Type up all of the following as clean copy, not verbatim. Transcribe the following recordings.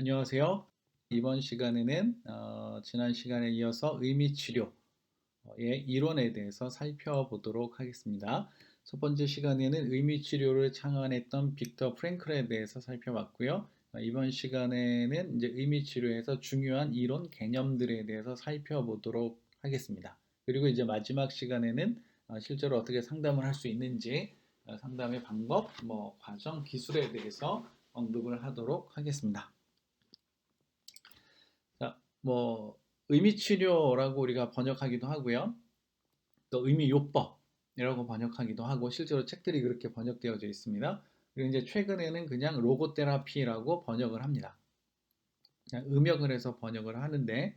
안녕하세요. 이번 시간에는 지난 시간에 이어서 의미치료의 이론에 대해서 살펴보도록 하겠습니다. 첫 번째 시간에는 의미치료를 창안했던 빅터 프랭클에 대해서 살펴봤고요. 이번 시간에는 이제 의미치료에서 중요한 이론 개념들에 대해서 살펴보도록 하겠습니다. 그리고 이제 마지막 시간에는 실제로 어떻게 상담을 할 수 있는지, 상담의 방법, 과정, 기술에 대해서 언급을 하도록 하겠습니다. 자, 의미치료라고 우리가 번역하기도 하고요. 또 의미요법이라고 번역하기도 하고, 실제로 책들이 그렇게 번역되어져 있습니다. 그리고 이제 최근에는 그냥 로고테라피라고 번역을 합니다. 그냥 음역을 해서 번역을 하는데,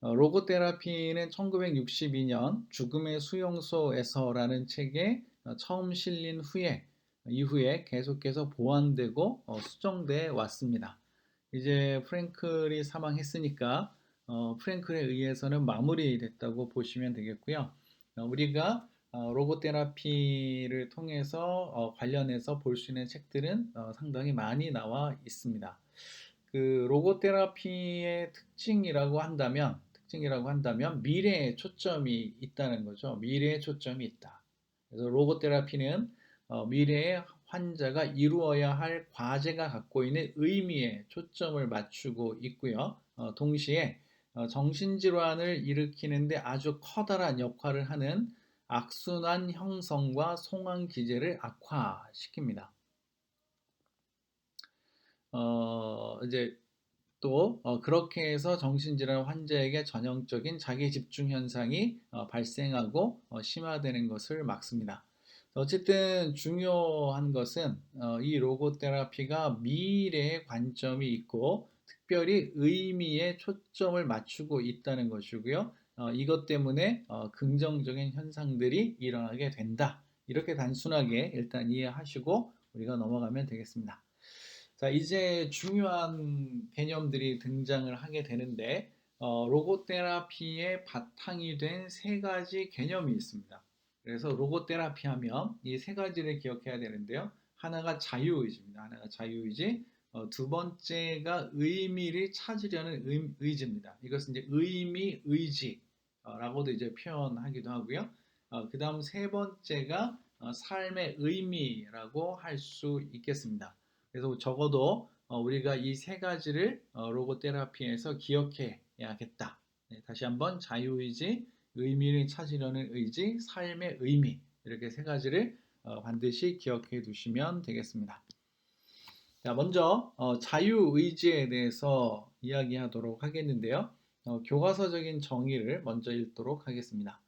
로고테라피는 1962년 죽음의 수용소에서라는 책에 처음 실린 이후에 계속해서 보완되고 수정돼 왔습니다. 이제 프랭클이 사망했으니까 프랭클에 의해서는 마무리됐다고 보시면 되겠고요. 우리가 로고테라피를 통해서 관련해서 볼 수 있는 책들은 상당히 많이 나와 있습니다. 그 로고테라피의 특징이라고 한다면 미래에 초점이 있다는 거죠. 미래에 초점이 있다. 그래서 로고테라피는 미래에 환자가 이루어야 할 과제가 갖고 있는 의미에 초점을 맞추고 있고요. 동시에 정신질환을 일으키는데 아주 커다란 역할을 하는 악순환 형성과 송환 기제를 악화시킵니다. 이제 또 그렇게 해서 정신질환 환자에게 전형적인 자기 집중 현상이 발생하고 심화되는 것을 막습니다. 어쨌든 중요한 것은 이 로고 테라피가 미래의 관점이 있고 특별히 의미에 초점을 맞추고 있다는 것이고요. 이것 때문에 긍정적인 현상들이 일어나게 된다. 이렇게 단순하게 일단 이해하시고 우리가 넘어가면 되겠습니다. 자, 이제 중요한 개념들이 등장을 하게 되는데, 로고테라피의 바탕이 된 세 가지 개념이 있습니다. 그래서 로고테라피 하면 이 세 가지를 기억해야 되는데요. 하나가 자유의지입니다. 하나가 자유의지. 두 번째가 의미를 찾으려는 의지입니다. 이것은 이제 의미, 의지라고도 이제 표현하기도 하고요. 그 다음 세 번째가 삶의 의미라고 할 수 있겠습니다. 그래서 적어도 우리가 이 세 가지를 로고 테라피에서 기억해야겠다. 네, 다시 한번 자유의지, 의미를 찾으려는 의지, 삶의 의미 이렇게 세 가지를 반드시 기억해 두시면 되겠습니다. 자, 먼저 자유의지에 대해서 이야기하도록 하겠는데요. 교과서적인 정의를 먼저 읽도록 하겠습니다.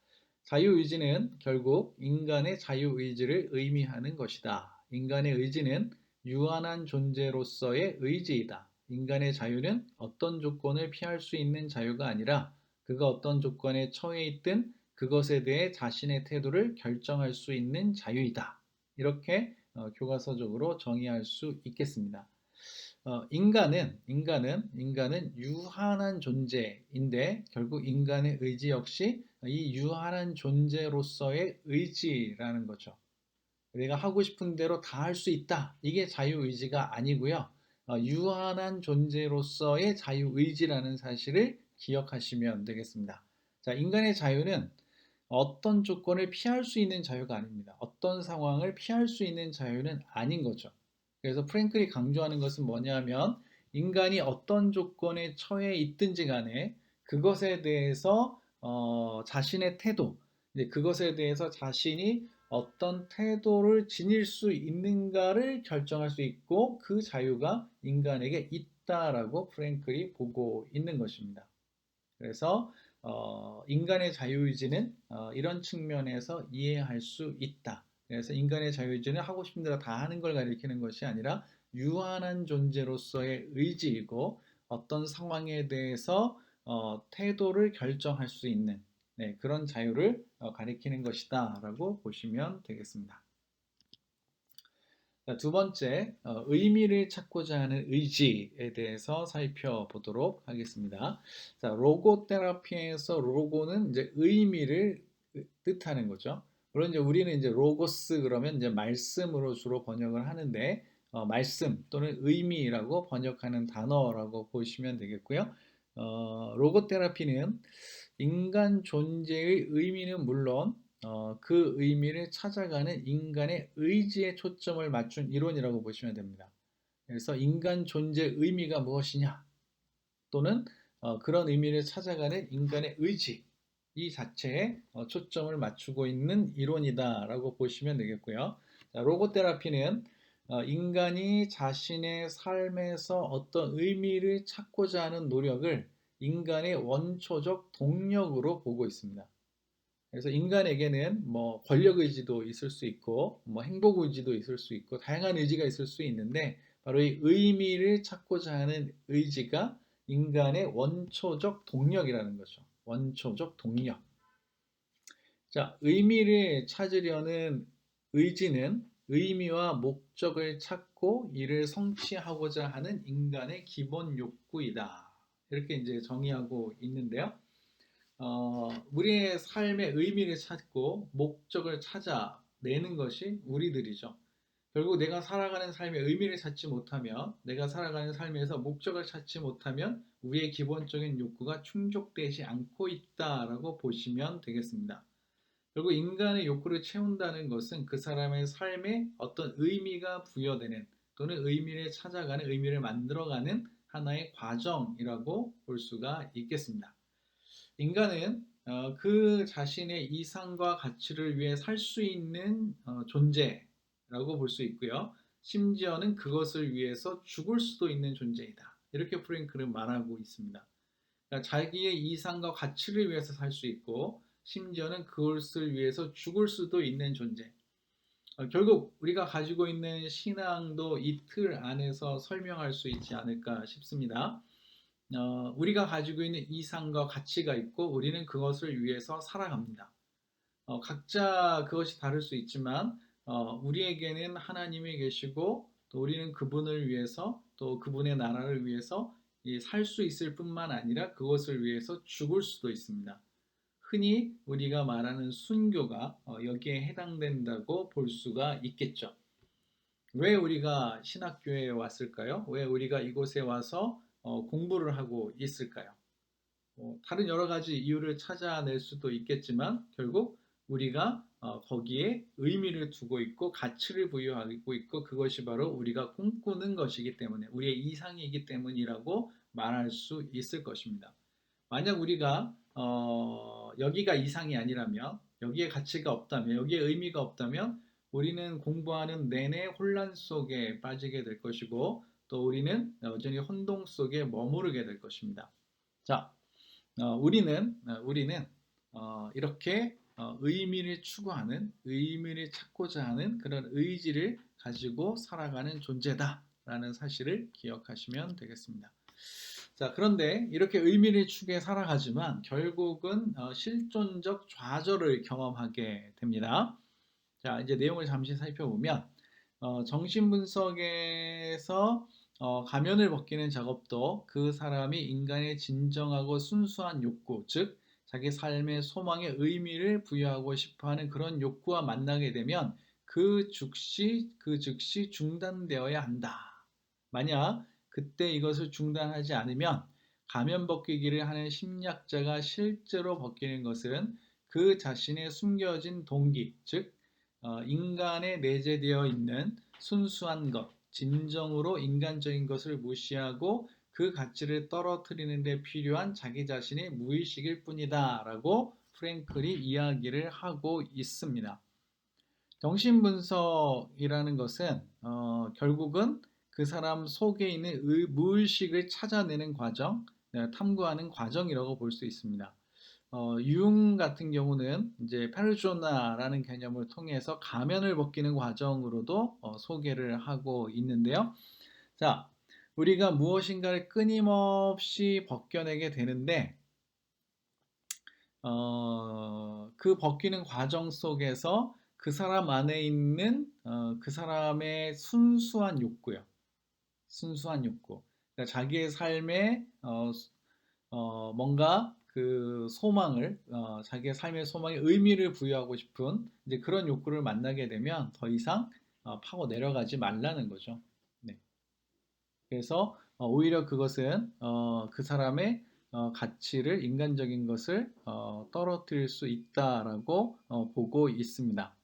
자유의지는 결국 인간의 자유의지를 의미하는 것이다. 인간의 의지는 유한한 존재로서의 의지이다. 인간의 자유는 어떤 조건을 피할 수 있는 자유가 아니라 그가 어떤 조건에 처해 있든 그것에 대해 자신의 태도를 결정할 수 있는 자유이다. 이렇게 교과서적으로 정의할 수 있겠습니다. 인간은 유한한 존재인데 결국 인간의 의지 역시 이 유한한 존재로서의 의지라는 거죠. 내가 하고 싶은 대로 다 할 수 있다. 이게 자유의지가 아니고요. 유한한 존재로서의 자유의지라는 사실을 기억하시면 되겠습니다. 자, 인간의 자유는 어떤 조건을 피할 수 있는 자유가 아닙니다. 어떤 상황을 피할 수 있는 자유는 아닌 거죠. 그래서 프랭클이 강조하는 것은 뭐냐면 인간이 어떤 조건에 처해 있든지 간에 그것에 대해서 자신의 태도, 이제 그것에 대해서 자신이 어떤 태도를 지닐 수 있는가를 결정할 수 있고 그 자유가 인간에게 있다라고 프랭클이 보고 있는 것입니다. 그래서 인간의 자유의지는 이런 측면에서 이해할 수 있다. 그래서 인간의 자유의지는 하고 싶은 대로 다 하는 걸 가리키는 것이 아니라 유한한 존재로서의 의지이고 어떤 상황에 대해서 태도를 결정할 수 있는 네, 그런 자유를 가리키는 것이다 라고 보시면 되겠습니다. 자, 두 번째, 의미를 찾고자 하는 의지에 대해서 살펴보도록 하겠습니다. 자, 로고 테라피에서 로고는 이제 의미를 뜻하는 거죠. 물론 이제 우리는 이제 로고스 그러면 이제 말씀으로 주로 번역을 하는데, 말씀 또는 의미라고 번역하는 단어라고 보시면 되겠고요. 로고테라피는 인간 존재의 의미는 물론 그 의미를 찾아가는 인간의 의지에 초점을 맞춘 이론이라고 보시면 됩니다. 그래서 인간 존재의 의미가 무엇이냐 또는 그런 의미를 찾아가는 인간의 의지 이 자체에 초점을 맞추고 있는 이론이다라고 보시면 되겠고요. 자, 로고테라피는 인간이 자신의 삶에서 어떤 의미를 찾고자 하는 노력을 인간의 원초적 동력으로 보고 있습니다. 그래서 인간에게는 뭐 권력 의지도 있을 수 있고 뭐 행복 의지도 있을 수 있고 다양한 의지가 있을 수 있는데 바로 이 의미를 찾고자 하는 의지가 인간의 원초적 동력이라는 거죠. 원초적 동력. 자, 의미를 찾으려는 의지는 의미와 목적을 찾고 이를 성취하고자 하는 인간의 기본 욕구이다. 이렇게 이제 정의하고 있는데요. 우리의 삶의 의미를 찾고 목적을 찾아내는 것이 우리들이죠. 결국 내가 살아가는 삶의 의미를 찾지 못하면, 내가 살아가는 삶에서 목적을 찾지 못하면 우리의 기본적인 욕구가 충족되지 않고 있다라고 보시면 되겠습니다. 결국 인간의 욕구를 채운다는 것은 그 사람의 삶에 어떤 의미가 부여되는 또는 의미를 찾아가는, 의미를 만들어가는 하나의 과정이라고 볼 수가 있겠습니다. 인간은 그 자신의 이상과 가치를 위해 살 수 있는 존재라고 볼 수 있고요. 심지어는 그것을 위해서 죽을 수도 있는 존재이다. 이렇게 프랭클은 말하고 있습니다. 그러니까 자기의 이상과 가치를 위해서 살 수 있고 심지어는 그것을 위해서 죽을 수도 있는 존재. 결국 우리가 가지고 있는 신앙도 이 틀 안에서 설명할 수 있지 않을까 싶습니다. 우리가 가지고 있는 이상과 가치가 있고 우리는 그것을 위해서 살아갑니다. 각자 그것이 다를 수 있지만 우리에게는 하나님이 계시고 또 우리는 그분을 위해서 또 그분의 나라를 위해서 살 수 있을 뿐만 아니라 그것을 위해서 죽을 수도 있습니다. 흔히 우리가 말하는 순교가 여기에 해당된다고 볼 수가 있겠죠. 왜 우리가 신학교에 왔을까요? 왜 우리가 이곳에 와서 공부를 하고 있을까요? 다른 여러 가지 이유를 찾아낼 수도 있겠지만 결국 우리가 거기에 의미를 두고 있고 가치를 부여하고 있고 그것이 바로 우리가 꿈꾸는 것이기 때문에 우리의 이상이기 때문이라고 말할 수 있을 것입니다. 만약 우리가 여기가 이상이 아니라면 여기에 가치가 없다면 여기에 의미가 없다면 우리는 공부하는 내내 혼란 속에 빠지게 될 것이고 또 우리는 여전히 혼동 속에 머무르게 될 것입니다. 자, 우리는 이렇게 의미를 추구하는, 의미를 찾고자 하는 그런 의지를 가지고 살아가는 존재다라는 사실을 기억하시면 되겠습니다. 자, 그런데 이렇게 의미를 추구해 살아가지만 결국은 실존적 좌절을 경험하게 됩니다. 자, 이제 내용을 잠시 살펴보면 정신분석에서 가면을 벗기는 작업도 그 사람이 인간의 진정하고 순수한 욕구, 즉 자기 삶의 소망에 의미를 부여하고 싶어하는 그런 욕구와 만나게 되면 그 즉시 중단되어야 한다. 만약 그때 이것을 중단하지 않으면 가면 벗기기를 하는 심리학자가 실제로 벗기는 것은 그 자신의 숨겨진 동기, 즉 인간에 내재되어 있는 순수한 것, 진정으로 인간적인 것을 무시하고 그 가치를 떨어뜨리는 데 필요한 자기 자신의 무의식일 뿐이다 라고 프랭클이 이야기를 하고 있습니다. 정신분석이라는 것은 결국은 그 사람 속에 있는 무의식을 찾아내는 과정, 탐구하는 과정이라고 볼 수 있습니다. 융 같은 경우는 이제 페르소나라는 개념을 통해서 가면을 벗기는 과정으로도 소개를 하고 있는데요. 자, 우리가 무엇인가를 끊임없이 벗겨내게 되는데 그 벗기는 과정 속에서 그 사람 안에 있는 그 사람의 순수한 욕구요. 순수한 욕구. 그러니까 자기의 삶에 뭔가 그 소망을 자기의 삶의 소망에 의미를 부여하고 싶은 이제 그런 욕구를 만나게 되면 더 이상 파고 내려가지 말라는 거죠. 그래서 오히려 그것은 그 사람의 가치를 인간적인 것을 떨어뜨릴 수 있다라고 보고 있습니다.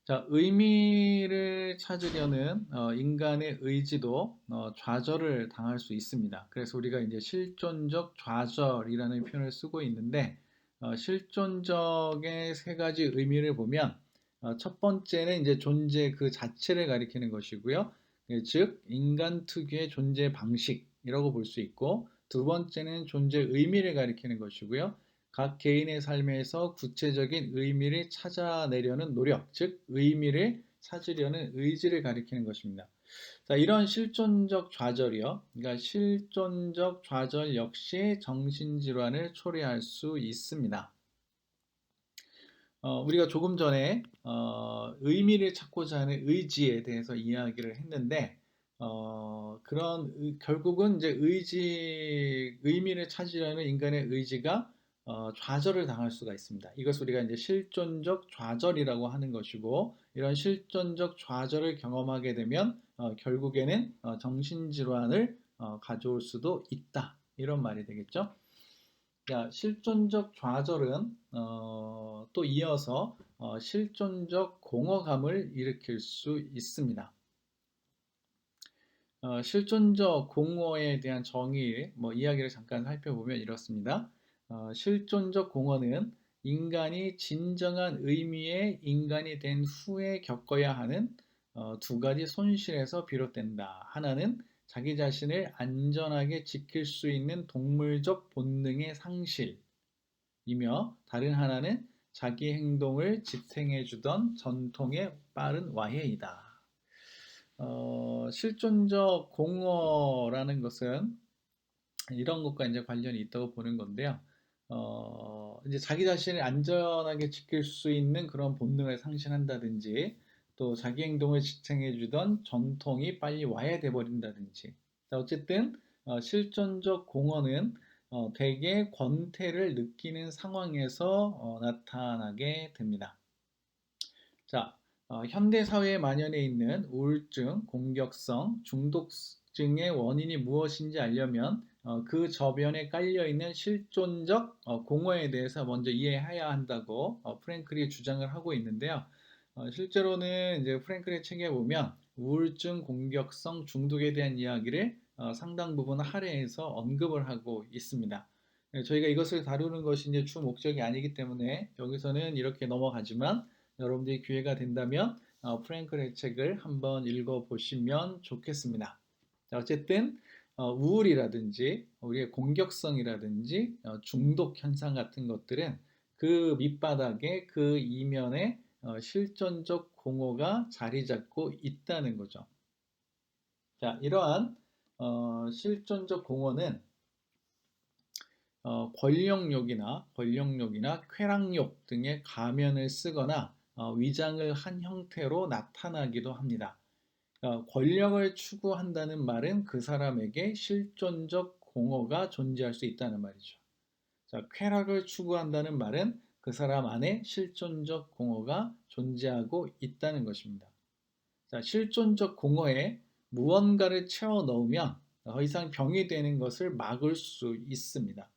자, 의미를 찾으려는 인간의 의지도 좌절을 당할 수 있습니다. 그래서 우리가 이제 실존적 좌절이라는 표현을 쓰고 있는데 실존적의 세 가지 의미를 보면 첫 번째는 이제 존재 그 자체를 가리키는 것이고요. 즉 인간 특유의 존재 방식이라고 볼 수 있고 두 번째는 존재 의미를 가리키는 것이고요. 각 개인의 삶에서 구체적인 의미를 찾아내려는 노력, 즉 의미를 찾으려는 의지를 가리키는 것입니다. 자, 이런 실존적 좌절이요. 그러니까 실존적 좌절 역시 정신질환을 초래할 수 있습니다. 우리가 조금 전에 의미를 찾고자 하는 의지에 대해서 이야기를 했는데 결국은 이제 의미를 찾으려는 인간의 의지가 좌절을 당할 수가 있습니다. 이것을 우리가 이제 실존적 좌절이라고 하는 것이고 이런 실존적 좌절을 경험하게 되면 결국에는 정신질환을 가져올 수도 있다. 이런 말이 되겠죠. 자, 실존적 좌절은 또 이어서 실존적 공허감을 일으킬 수 있습니다. 실존적 공허에 대한 정의, 이야기를 잠깐 살펴보면 이렇습니다. 실존적 공허는 인간이 진정한 의미의 인간이 된 후에 겪어야 하는 두 가지 손실에서 비롯된다. 하나는 자기 자신을 안전하게 지킬 수 있는 동물적 본능의 상실이며 다른 하나는 자기 행동을 지탱해주던 전통의 빠른 와해이다. 실존적 공허라는 것은 이런 것과 이제 관련이 있다고 보는 건데요. 이제 자기 자신을 안전하게 지킬 수 있는 그런 본능을 상실한다든지, 또 자기 행동을 지탱해주던 전통이 빨리 와해돼 버린다든지. 어쨌든 실존적 공허는 대개 권태를 느끼는 상황에서 나타나게 됩니다. 자, 현대 사회에 만연해 있는 우울증, 공격성, 중독증의 원인이 무엇인지 알려면 그 저변에 깔려 있는 실존적 공허에 대해서 먼저 이해해야 한다고 프랭클이 주장을 하고 있는데요. 실제로는 이제 프랭클의 책에 보면 우울증, 공격성, 중독에 대한 이야기를 상당 부분 할애해서 언급을 하고 있습니다. 저희가 이것을 다루는 것이 이제 주 목적이 아니기 때문에 여기서는 이렇게 넘어가지만 여러분들이 기회가 된다면 프랭클의 책을 한번 읽어보시면 좋겠습니다. 자, 어쨌든 우울이라든지 우리의 공격성이라든지 중독 현상 같은 것들은 그 밑바닥에 그 이면에 실존적 공허가 자리 잡고 있다는 거죠. 자, 이러한 실존적 공허는 권력욕이나 쾌락욕 등의 가면을 쓰거나 위장을 한 형태로 나타나기도 합니다. 권력을 추구한다는 말은 그 사람에게 실존적 공허가 존재할 수 있다는 말이죠. 자, 쾌락을 추구한다는 말은 그 사람 안에 실존적 공허가 존재하고 있다는 것입니다. 자, 실존적 공허에 무언가를 채워 넣으면 더 이상 병이 되는 것을 막을 수 있습니다.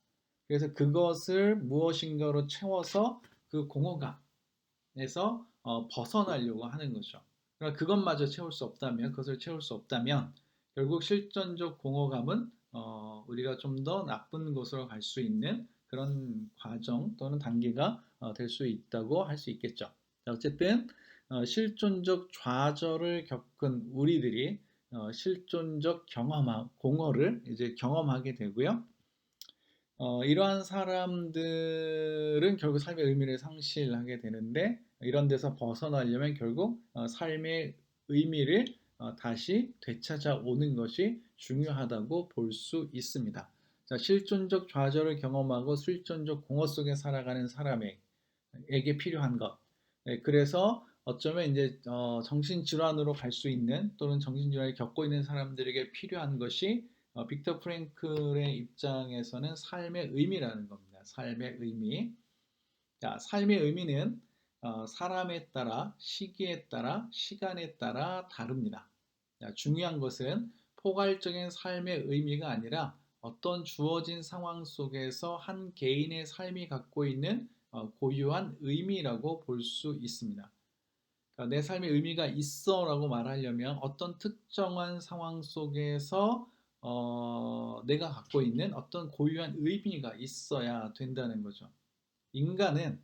그래서 그것을 무엇인가로 채워서 그 공허감에서 벗어나려고 하는 거죠. 그러니까 그것마저 채울 수 없다면, 그것을 채울 수 없다면 결국 실존적 공허감은 우리가 좀 더 나쁜 곳으로 갈 수 있는 그런 과정 또는 단계가 될 수 있다고 할 수 있겠죠. 자, 어쨌든 실존적 좌절을 겪은 우리들이 실존적 공허를 이제 경험하게 되고요. 이러한 사람들은 결국 삶의 의미를 상실하게 되는데 이런 데서 벗어나려면 결국 삶의 의미를 다시 되찾아오는 것이 중요하다고 볼 수 있습니다. 자, 실존적 좌절을 경험하고 실존적 공허 속에 살아가는 사람에게 필요한 것. 네, 그래서 어쩌면 이제 정신질환으로 갈 수 있는 또는 정신질환을 겪고 있는 사람들에게 필요한 것이 빅터 프랭클의 입장에서는 삶의 의미라는 겁니다. 삶의 의미. 자, 삶의 의미는 사람에 따라, 시기에 따라, 시간에 따라 다릅니다. 자, 중요한 것은 포괄적인 삶의 의미가 아니라 어떤 주어진 상황 속에서 한 개인의 삶이 갖고 있는 고유한 의미라고 볼 수 있습니다. 그러니까 내 삶의 의미가 있어라고 말하려면 어떤 특정한 상황 속에서 내가 갖고 있는 어떤 고유한 의미가 있어야 된다는 거죠. 인간은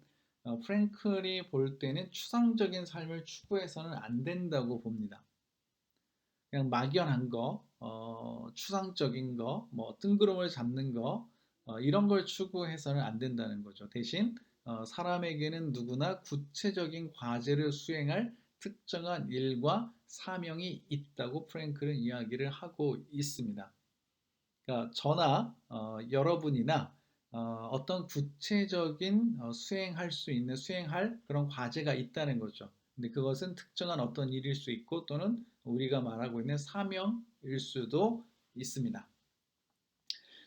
프랭클이 볼 때는 추상적인 삶을 추구해서는 안 된다고 봅니다. 그냥 막연한 거, 추상적인 거, 뭐 뜬구름을 잡는 거, 이런 걸 추구해서는 안 된다는 거죠. 대신 사람에게는 누구나 구체적인 과제를 수행할 특정한 일과 사명이 있다고 프랭클은 이야기를 하고 있습니다. 그러니까 저나 여러분이나 어떤 구체적인 수행할 수 있는 수행할 그런 과제가 있다는 거죠. 근데 그것은 특정한 어떤 일일 수 있고 또는 우리가 말하고 있는 사명일 수도 있습니다.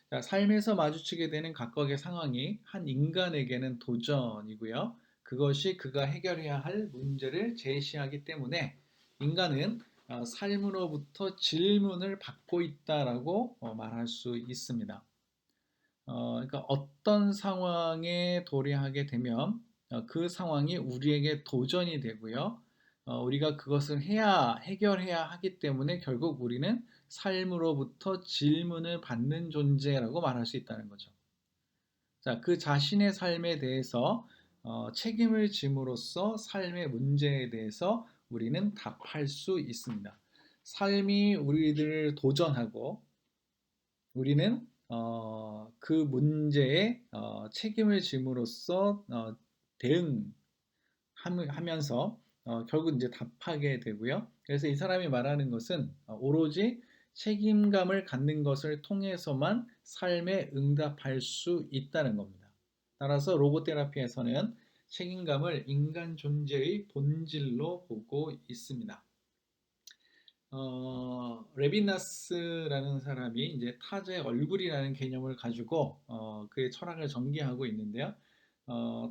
자, 삶에서 마주치게 되는 각각의 상황이 한 인간에게는 도전이고요. 그것이 그가 해결해야 할 문제를 제시하기 때문에 인간은 삶으로부터 질문을 받고 있다라고 말할 수 있습니다. 그러니까 어떤 상황에 도래하게 되면 그 상황이 우리에게 도전이 되고요. 우리가 그것을 해결해야 하기 때문에 결국 우리는 삶으로부터 질문을 받는 존재라고 말할 수 있다는 거죠. 자, 그 자신의 삶에 대해서 책임을 짐으로써 삶의 문제에 대해서 우리는 답할 수 있습니다. 삶이 우리들을 도전하고 우리는 그 문제에 책임을 짐으로써 대응하면서 결국 이제 답하게 되고요. 그래서 이 사람이 말하는 것은 오로지 책임감을 갖는 것을 통해서만 삶에 응답할 수 있다는 겁니다. 따라서 로고테라피에서는 책임감을 인간 존재의 본질로 보고 있습니다. 레비나스라는 사람이 이제 타자의 얼굴이라는 개념을 가지고 그의 철학을 전개하고 있는데요.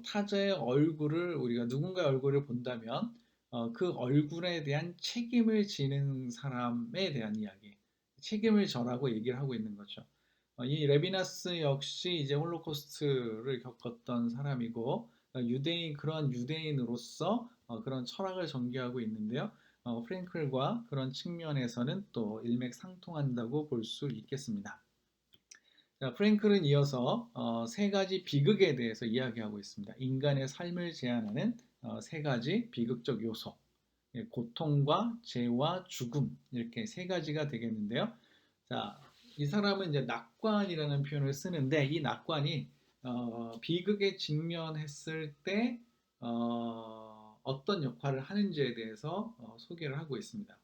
타자의 얼굴을 우리가 누군가의 얼굴을 본다면 그 얼굴에 대한 책임을 지는 사람에 대한 이야기, 책임을 져라고 얘기를 하고 있는 거죠. 이 레비나스 역시 이제 홀로코스트를 겪었던 사람이고 그러한 유대인으로서 그런 철학을 전개하고 있는데요. 프랭클과 그런 측면에서는 또 일맥상통한다고 볼 수 있겠습니다. 자, 프랭클은 이어서 세 가지 비극에 대해서 이야기하고 있습니다. 인간의 삶을 제한하는 세 가지 비극적 요소, 예, 고통과 죄와 죽음 이렇게 세 가지가 되겠는데요. 자, 이 사람은 이제 낙관이라는 표현을 쓰는데 이 낙관이 비극에 직면했을 때 어떤 역할을 하는지에 대해서 소개를 하고 있습니다.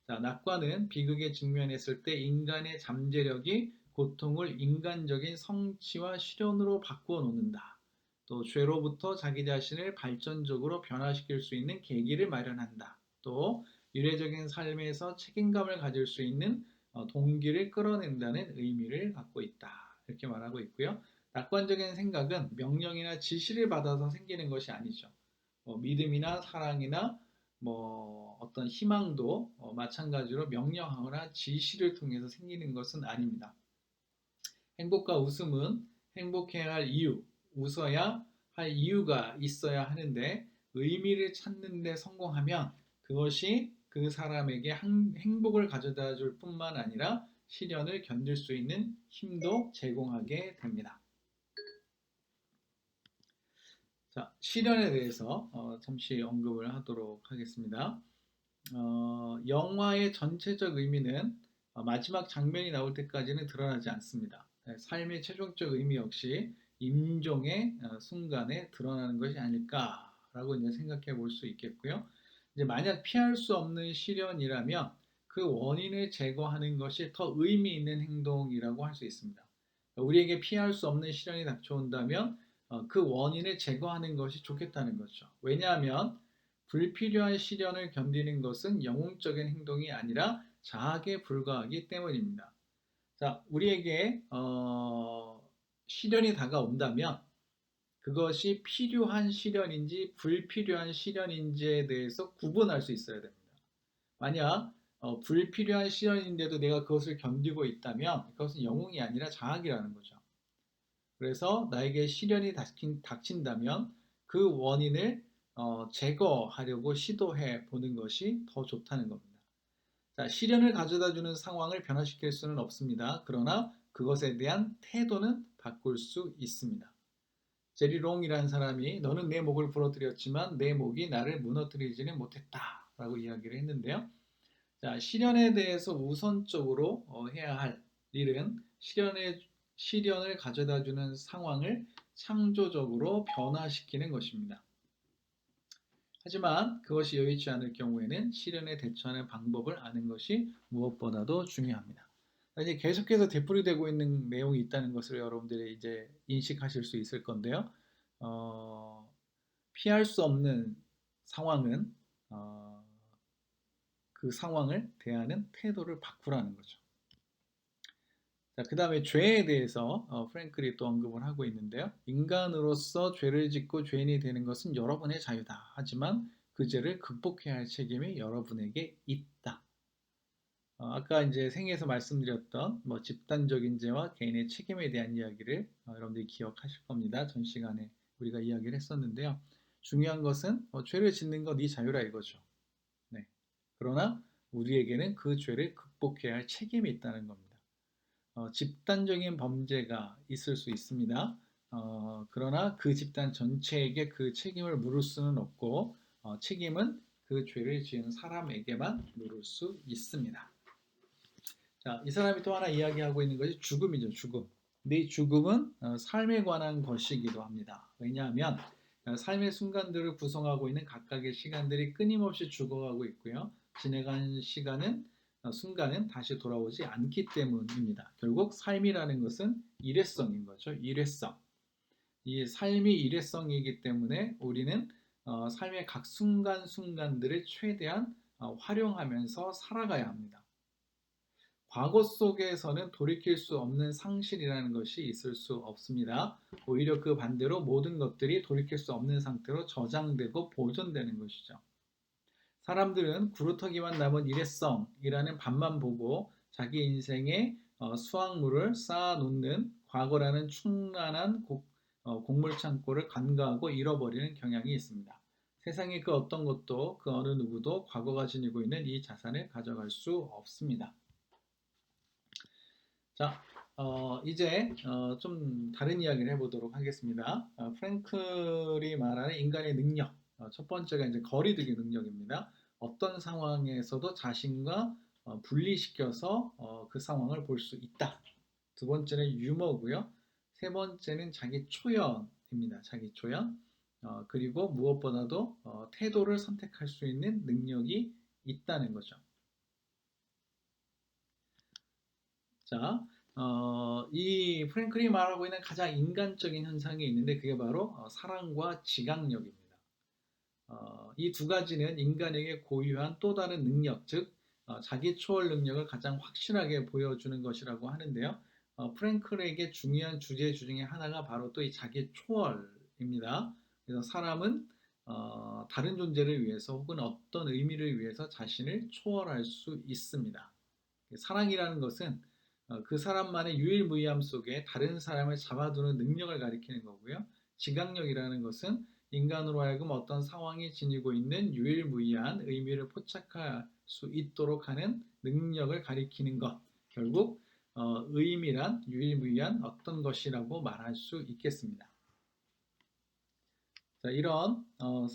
자, 낙관은 비극에 직면했을 때 인간의 잠재력이 고통을 인간적인 성취와 실현으로 바꾸어 놓는다. 또 죄로부터 자기 자신을 발전적으로 변화시킬 수 있는 계기를 마련한다. 또 유례적인 삶에서 책임감을 가질 수 있는 동기를 끌어낸다는 의미를 갖고 있다. 이렇게 말하고 있고요. 낙관적인 생각은 명령이나 지시를 받아서 생기는 것이 아니죠. 믿음이나 사랑이나 뭐 어떤 희망도 마찬가지로 명령하거나 지시를 통해서 생기는 것은 아닙니다. 행복과 웃음은 행복해야 할 이유, 웃어야 할 이유가 있어야 하는데 의미를 찾는 데 성공하면 그것이 그 사람에게 행복을 가져다 줄 뿐만 아니라 시련을 견딜 수 있는 힘도 제공하게 됩니다. 자, 시련에 대해서 잠시 언급을 하도록 하겠습니다. 영화의 전체적 의미는 마지막 장면이 나올 때까지는 드러나지 않습니다. 삶의 최종적 의미 역시 임종의 순간에 드러나는 것이 아닐까라고 이제 생각해 볼 수 있겠고요. 이제 만약 피할 수 없는 시련이라면 그 원인을 제거하는 것이 더 의미 있는 행동이라고 할 수 있습니다. 우리에게 피할 수 없는 시련이 닥쳐온다면 그 원인을 제거하는 것이 좋겠다는 거죠. 왜냐하면 불필요한 시련을 견디는 것은 영웅적인 행동이 아니라 자학에 불과하기 때문입니다. 자, 우리에게 시련이 다가온다면 그것이 필요한 시련인지 불필요한 시련인지에 대해서 구분할 수 있어야 됩니다. 만약 불필요한 시련인데도 내가 그것을 견디고 있다면 그것은 영웅이 아니라 자학이라는 거죠. 그래서 나에게 시련이 닥친다면 그 원인을 제거하려고 시도해 보는 것이 더 좋다는 겁니다. 자, 시련을 가져다 주는 상황을 변화시킬 수는 없습니다. 그러나 그것에 대한 태도는 바꿀 수 있습니다. 제리 롱이라는 사람이 너는 내 목을 부러뜨렸지만 내 목이 나를 무너뜨리지는 못했다라고 이야기를 했는데요. 자, 시련에 대해서 우선적으로 해야 할 일은 시련을 가져다 주는 상황을 창조적으로 변화시키는 것입니다. 하지만 그것이 여의치 않을 경우에는 시련에 대처하는 방법을 아는 것이 무엇보다도 중요합니다. 이제 계속해서 되풀이되고 있는 내용이 있다는 것을 여러분들이 이제 인식하실 수 있을 건데요. 어, 피할 수 없는 상황은 그 상황을 대하는 태도를 바꾸라는 거죠. 자, 그 다음에 죄에 대해서 프랭클이 또 언급을 하고 있는데요. 인간으로서 죄를 짓고 죄인이 되는 것은 여러분의 자유다. 하지만 그 죄를 극복해야 할 책임이 여러분에게 있다. 아까 이제 생에서 말씀드렸던 뭐 집단적인 죄와 개인의 책임에 대한 이야기를 여러분들이 기억하실 겁니다. 전 시간에 우리가 이야기를 했었는데요. 중요한 것은 죄를 짓는 거 네 자유라 이거죠. 네. 그러나 우리에게는 그 죄를 극복해야 할 책임이 있다는 겁니다. 집단적인 범죄가 있을 수 있습니다. 그러나 그 집단 전체에게 그 책임을 물을 수는 없고 책임은 그 죄를 지은 사람에게만 물을 수 있습니다. 자, 이 사람이 또 하나 이야기하고 있는 것이 죽음이죠, 죽음. 근데 이 죽음은 삶에 관한 것이기도 합니다. 왜냐하면 삶의 순간들을 구성하고 있는 각각의 시간들이 끊임없이 죽어가고 있고요. 지나간 순간은 다시 돌아오지 않기 때문입니다. 결국 삶이라는 것은 일회성인 거죠. 일회성. 이 삶이 일회성이기 때문에 우리는 삶의 각 순간순간들을 최대한 활용하면서 살아가야 합니다. 과거 속에서는 돌이킬 수 없는 상실이라는 것이 있을 수 없습니다. 오히려 그 반대로 모든 것들이 돌이킬 수 없는 상태로 저장되고 보존되는 것이죠. 사람들은 구루터기만 남은 일회성이라는 밤만 보고 자기 인생의 수확물을 쌓아놓는 과거라는 충만한 곡물 창고를 간과하고 잃어버리는 경향이 있습니다. 세상의 그 어떤 것도 그 어느 누구도 과거가 지니고 있는 이 자산을 가져갈 수 없습니다. 자, 이제 좀 다른 이야기를 해보도록 하겠습니다. 프랭클이 말하는 인간의 능력. 첫 번째가 이제 거리두기 능력입니다. 어떤 상황에서도 자신과 분리시켜서 그 상황을 볼 수 있다. 두 번째는 유머고요. 세 번째는 자기 초연입니다. 자기 초연. 그리고 무엇보다도 태도를 선택할 수 있는 능력이 있다는 거죠. 자, 이 프랭클이 말하고 있는 가장 인간적인 현상이 있는데 그게 바로 사랑과 지각력입니다. 이 두 가지는 인간에게 고유한 또 다른 능력, 즉 자기 초월 능력을 가장 확실하게 보여주는 것이라고 하는데요. 프랭클에게 중요한 주제주 중에 하나가 바로 또 이 자기 초월입니다. 그래서 사람은 다른 존재를 위해서 혹은 어떤 의미를 위해서 자신을 초월할 수 있습니다. 사랑이라는 것은 그 사람만의 유일무이함 속에 다른 사람을 잡아두는 능력을 가리키는 거고요. 지각력이라는 것은 인간으로 하여금 어떤 상황이 지니고 있는 유일무이한 의미를 포착할 수 있도록 하는 능력을 가리키는 것. 결국 의미란 유일무이한 어떤 것이라고 말할 수 있겠습니다. 자, 이런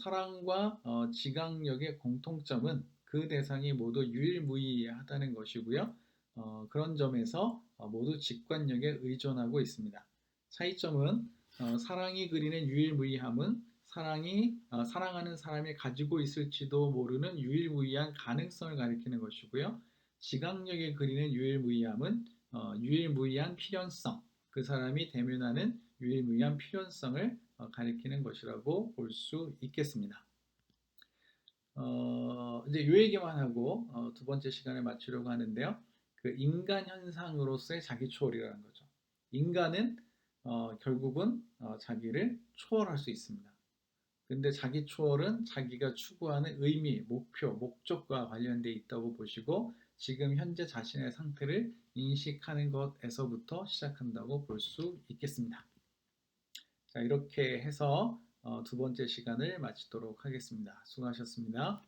사랑과 지각력의 공통점은 그 대상이 모두 유일무이하다는 것이고요. 그런 점에서 모두 직관력에 의존하고 있습니다. 차이점은 사랑이 그리는 유일무이함은 사랑하는 사람이 가지고 있을지도 모르는 유일무이한 가능성을 가리키는 것이고요. 지각력이 그리는 유일무이함은 유일무이한 필연성, 그 사람이 대면하는 유일무이한 필연성을 가리키는 것이라고 볼 수 있겠습니다. 이제 요 얘기만 하고 두 번째 시간에 마치려고 하는데요. 그 인간 현상으로서의 자기 초월이라는 거죠. 인간은 결국은 자기를 초월할 수 있습니다. 근데 자기 초월은 자기가 추구하는 의미, 목표, 목적과 관련돼 있다고 보시고 지금 현재 자신의 상태를 인식하는 것에서부터 시작한다고 볼 수 있겠습니다. 자, 이렇게 해서 두 번째 시간을 마치도록 하겠습니다. 수고하셨습니다.